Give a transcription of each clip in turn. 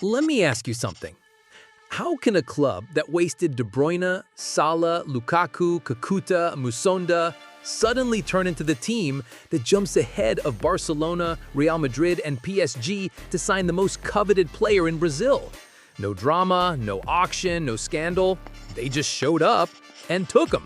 Let me ask you something. How can a club that wasted De Bruyne, Salah, Lukaku, Kakuta, Musonda suddenly turn into the team that jumps ahead of Barcelona, Real Madrid, and PSG to sign the most coveted player in Brazil? No drama, no auction, no scandal. They just showed up and took him.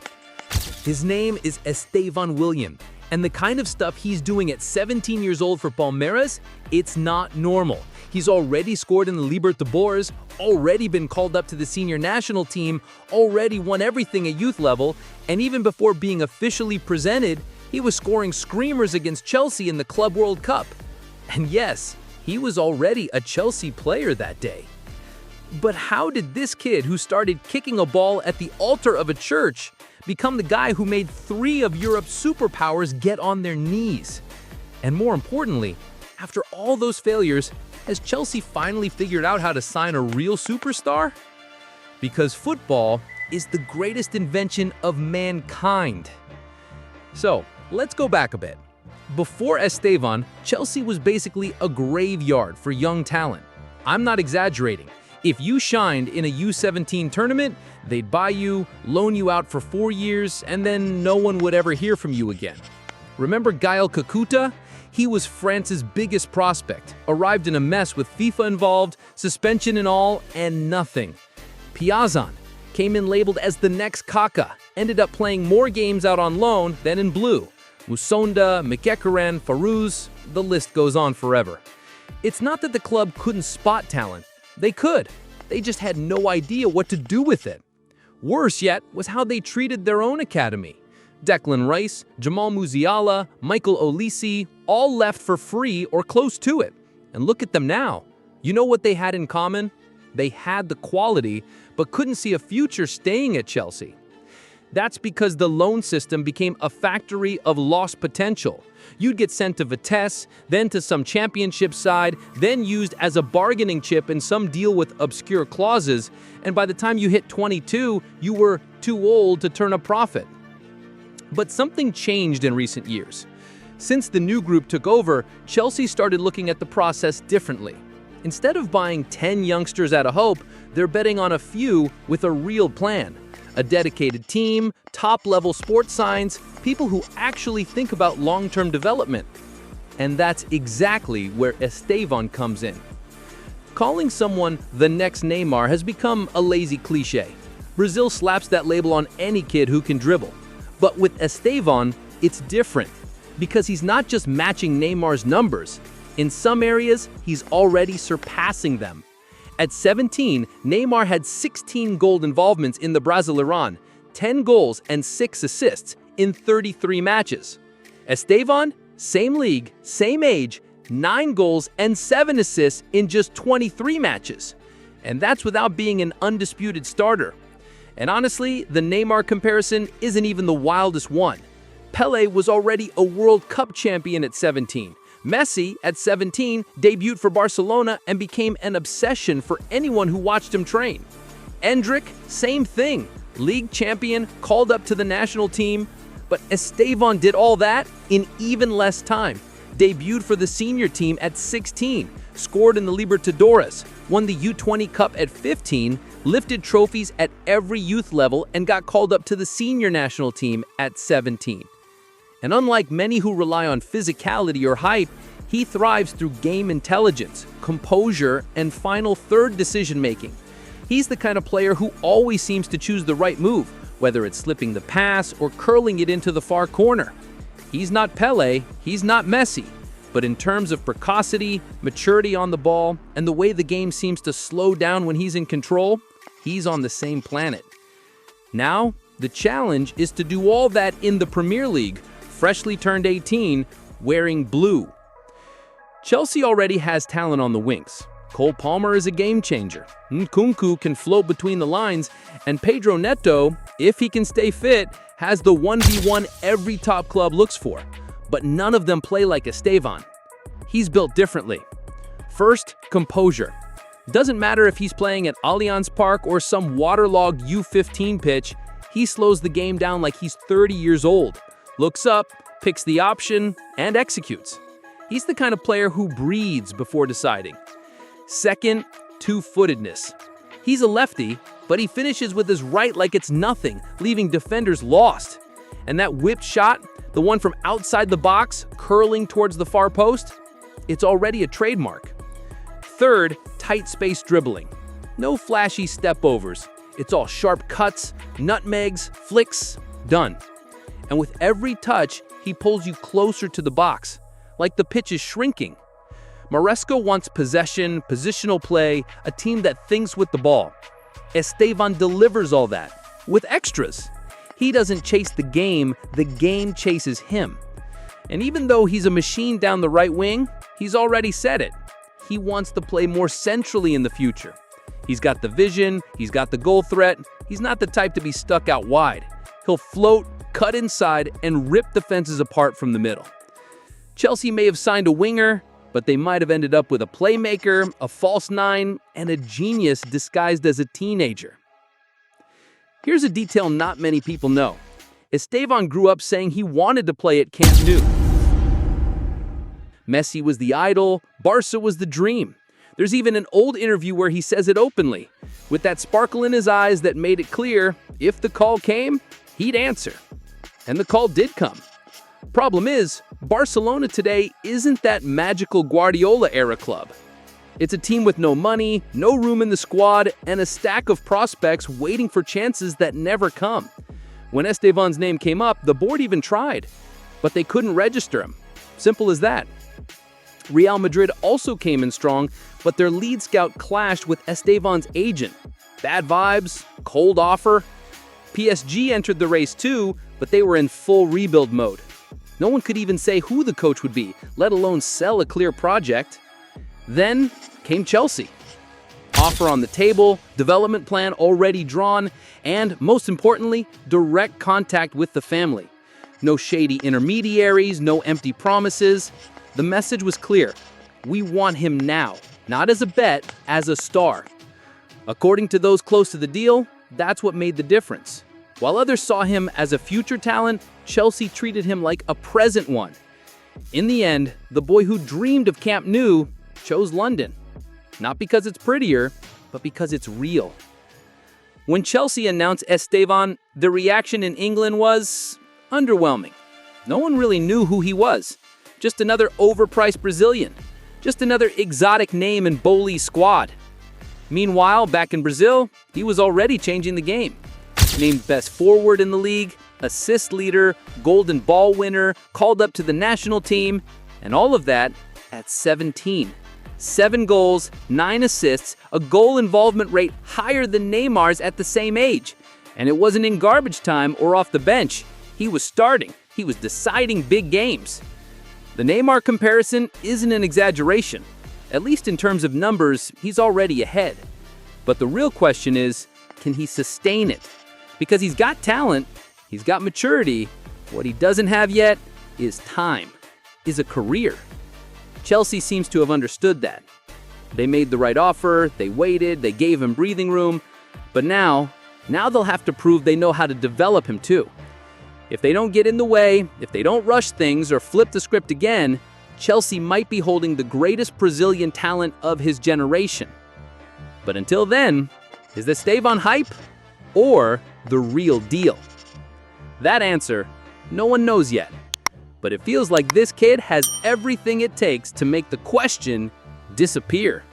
His name is Estevão Willian, and the kind of stuff he's doing at 17 years old for Palmeiras, it's not normal. He's already scored in the Libertadores, already been called up to the senior national team, already won everything at youth level, and even before being officially presented, he was scoring screamers against Chelsea in the Club World Cup. And yes, he was already a Chelsea player that day. But how did this kid who started kicking a ball at the altar of a church become the guy who made 3 of Europe's superpowers get on their knees? And more importantly, after all those failures, has Chelsea finally figured out how to sign a real superstar? Because football is the greatest invention of mankind. So, let's go back a bit. Before Estevão, Chelsea was basically a graveyard for young talent. I'm not exaggerating. If you shined in a U17 tournament, they'd buy you, loan you out for 4 years, and then no one would ever hear from you again. Remember Gael Kakuta? He was France's biggest prospect, arrived in a mess with FIFA involved, suspension and all, and nothing. Piazon came in labeled as the next Kaka, ended up playing more games out on loan than in blue. Musonda, Mkhitaryan, Farouz, the list goes on forever. It's not that the club couldn't spot talent. They could. They just had no idea what to do with it. Worse yet was how they treated their own academy. Declan Rice, Jamal Musiala, Michael Olise, all left for free or close to it. And look at them now. You know what they had in common? They had the quality, but couldn't see a future staying at Chelsea. That's because the loan system became a factory of lost potential. You'd get sent to Vitesse, then to some championship side, then used as a bargaining chip in some deal with obscure clauses, and by the time you hit 22, you were too old to turn a profit. But something changed in recent years. Since the new group took over, Chelsea started looking at the process differently. Instead of buying 10 youngsters at a hope, they're betting on a few with a real plan. A dedicated team, top-level sports science, people who actually think about long-term development. And that's exactly where Estevão comes in. Calling someone the next Neymar has become a lazy cliche. Brazil slaps that label on any kid who can dribble. But with Estevão, it's different, because he's not just matching Neymar's numbers. In some areas, he's already surpassing them. At 17, Neymar had 16 goal involvements in the Brasileirão, 10 goals and 6 assists in 33 matches. Estevão, same league, same age, 9 goals and 7 assists in just 23 matches. And that's without being an undisputed starter. And honestly, the Neymar comparison isn't even the wildest one. Pelé was already a World Cup champion at 17. Messi, at 17, debuted for Barcelona and became an obsession for anyone who watched him train. Endrick, same thing. League champion, called up to the national team. But Estevão did all that in even less time. Debuted for the senior team at 16, scored in the Libertadores, won the U20 Cup at 15, lifted trophies at every youth level, and got called up to the senior national team at 17. And unlike many who rely on physicality or hype, he thrives through game intelligence, composure, and final third decision-making. He's the kind of player who always seems to choose the right move, whether it's slipping the pass or curling it into the far corner. He's not Pelé, he's not Messi, but in terms of precocity, maturity on the ball, and the way the game seems to slow down when he's in control, he's on the same planet. Now, the challenge is to do all that in the Premier League, freshly turned 18, wearing blue. Chelsea already has talent on the wings. Cole Palmer is a game changer. Nkunku can float between the lines, and Pedro Neto, if he can stay fit, has the 1v1 every top club looks for. But none of them play like Estevão. He's built differently. First, composure. Doesn't matter if he's playing at Allianz Park or some waterlogged U15 pitch, he slows the game down like he's 30 years old. Looks up, picks the option, and executes. He's the kind of player who breathes before deciding. Second, two-footedness. He's a lefty, but he finishes with his right like it's nothing, leaving defenders lost. And that whipped shot, the one from outside the box, curling towards the far post, it's already a trademark. Third, tight space dribbling. No flashy step-overs. It's all sharp cuts, nutmegs, flicks, done. And with every touch, he pulls you closer to the box, like the pitch is shrinking. Maresca wants possession, positional play, a team that thinks with the ball. Estevão delivers all that, with extras. He doesn't chase the game chases him. And even though he's a machine down the right wing, he's already said it. He wants to play more centrally in the future. He's got the vision, he's got the goal threat, he's not the type to be stuck out wide. He'll float, cut inside, and rip defenses apart from the middle. Chelsea may have signed a winger, but they might have ended up with a playmaker, a false nine, and a genius disguised as a teenager. Here's a detail not many people know. Estevão grew up saying he wanted to play at Camp Nou. Messi was the idol, Barça was the dream. There's even an old interview where he says it openly, with that sparkle in his eyes that made it clear, if the call came, he'd answer. And the call did come. Problem is, Barcelona today isn't that magical Guardiola-era club. It's a team with no money, no room in the squad, and a stack of prospects waiting for chances that never come. When Estevão's name came up, the board even tried, but they couldn't register him. Simple as that. Real Madrid also came in strong, but their lead scout clashed with Estevão's agent. Bad vibes, cold offer. PSG entered the race too, but they were in full rebuild mode. No one could even say who the coach would be, let alone sell a clear project. Then came Chelsea. Offer on the table, development plan already drawn, and most importantly, direct contact with the family. No shady intermediaries, no empty promises. The message was clear. We want him now, not as a bet, as a star. According to those close to the deal, that's what made the difference. While others saw him as a future talent, Chelsea treated him like a present one. In the end, the boy who dreamed of Camp Nou chose London. Not because it's prettier, but because it's real. When Chelsea announced Estevão, the reaction in England was underwhelming. No one really knew who he was. Just another overpriced Brazilian. Just another exotic name in Boli's squad. Meanwhile, back in Brazil, he was already changing the game. Named best forward in the league, assist leader, golden ball winner, called up to the national team, and all of that at 17. 7 goals, 9 assists, a goal involvement rate higher than Neymar's at the same age. And it wasn't in garbage time or off the bench. He was starting. He was deciding big games. The Neymar comparison isn't an exaggeration. At least in terms of numbers, he's already ahead. But the real question is, can he sustain it? Because he's got talent, he's got maturity. What he doesn't have yet is time, is a career. Chelsea seems to have understood that. They made the right offer, they waited, they gave him breathing room. But now they'll have to prove they know how to develop him too. If they don't get in the way, if they don't rush things or flip the script again, Chelsea might be holding the greatest Brazilian talent of his generation. But until then, is this Estevão hype or the real deal? That answer, no one knows yet. But it feels like this kid has everything it takes to make the question disappear.